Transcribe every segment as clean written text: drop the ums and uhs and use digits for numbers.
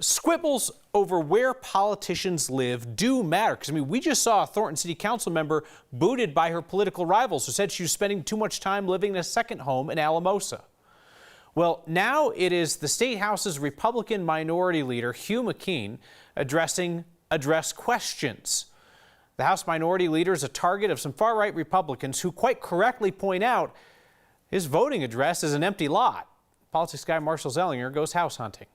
Squibbles over where politicians live do matter. Because, we just saw a Thornton City Council member booted by her political rivals who said she was spending too much time living in a second home in Alamosa. Well, now it is the State House's Republican Minority Leader, Hugh McKean, address questions. The House Minority Leader is a target of some far-right Republicans who quite correctly point out his voting address is an empty lot. Politics guy Marshall Zellinger goes house hunting.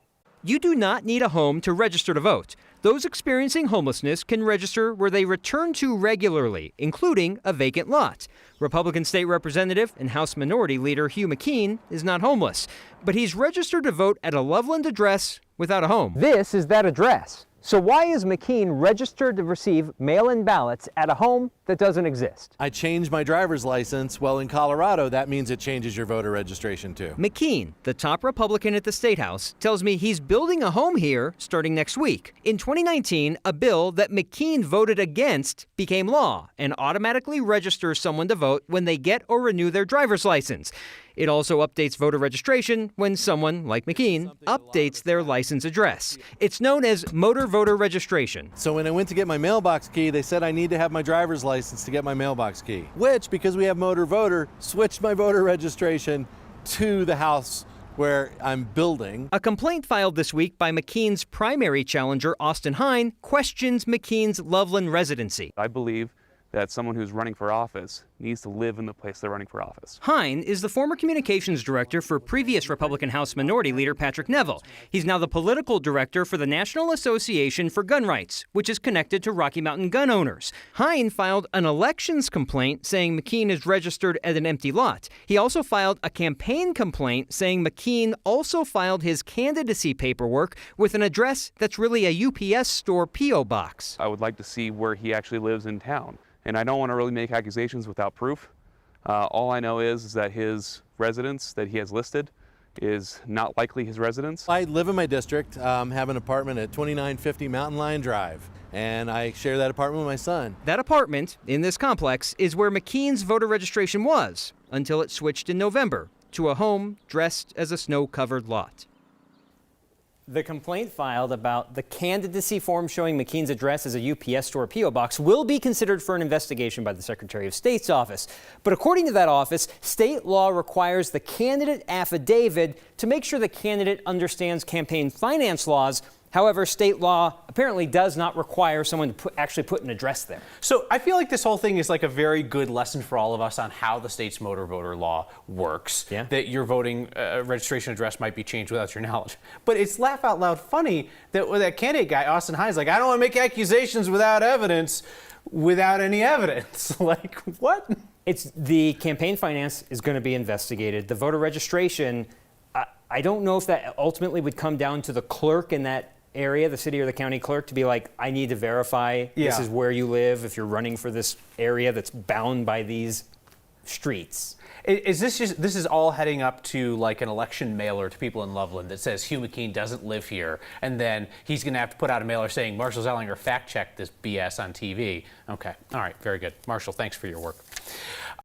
You do not need a home to register to vote. Those experiencing homelessness can register where they return to regularly, including a vacant lot. Republican State Representative and House Minority Leader Hugh McKean is not homeless, but he's registered to vote at a Loveland address without a home. This is that address. So why is McKean registered to receive mail-in ballots at a home that doesn't exist? I changed my driver's license. Well, in Colorado, that means it changes your voter registration too. McKean, the top Republican at the State House, tells me he's building a home here starting next week. In 2019, a bill that McKean voted against became law and automatically registers someone to vote when they get or renew their driver's license. It also updates voter registration when someone, like McKean, updates their license address. It's known as motor voter registration. So when I went to get my mailbox key, they said I need to have my driver's license to get my mailbox key, which, because we have motor voter, switched my voter registration to the house where I'm building. A complaint filed this week by McKean's primary challenger, Austin Hine, questions McKean's Loveland residency. I believe that someone who's running for office needs to live in the place they're running for office. Hine is the former communications director for previous Republican House Minority Leader Patrick Neville. He's now the political director for the National Association for Gun Rights, which is connected to Rocky Mountain gun owners. Hine filed an elections complaint saying McKean is registered at an empty lot. He also filed a campaign complaint saying McKean also filed his candidacy paperwork with an address that's really a UPS store P.O. box. I would like to see where he actually lives in town. And I don't want to really make accusations without proof. All I know is that his residence that he has listed is not likely his residence. I live in my district, have an apartment at 2950 Mountain Lion Drive, and I share that apartment with my son. That apartment in this complex is where McKean's voter registration was until it switched in November to a home dressed as a snow-covered lot. The complaint filed about the candidacy form showing McKean's address as a UPS store P.O. box will be considered for an investigation by the Secretary of State's office. But according to that office, state law requires the candidate affidavit to make sure the candidate understands campaign finance laws. However, state law apparently does not require someone to actually put an address there. So I feel like this whole thing is like a very good lesson for all of us on how the state's motor voter law works. Yeah. That your voting registration address might be changed without your knowledge. But it's laugh out loud funny that that candidate guy, Austin Hine, is like, I don't want to make accusations without evidence, without any evidence. Like, what? It's the campaign finance is going to be investigated. The voter registration, I don't know if that ultimately would come down to the clerk in that area, the city or the county clerk, to be like, I need to verify this is where you live if you're running for this area that's bound by these streets. Is this is all heading up to like an election mailer to people in Loveland that says Hugh McKean doesn't live here, and then he's going to have to put out a mailer saying Marshall Zellinger fact-checked this BS on TV. Okay, all right, very good. Marshall, thanks for your work.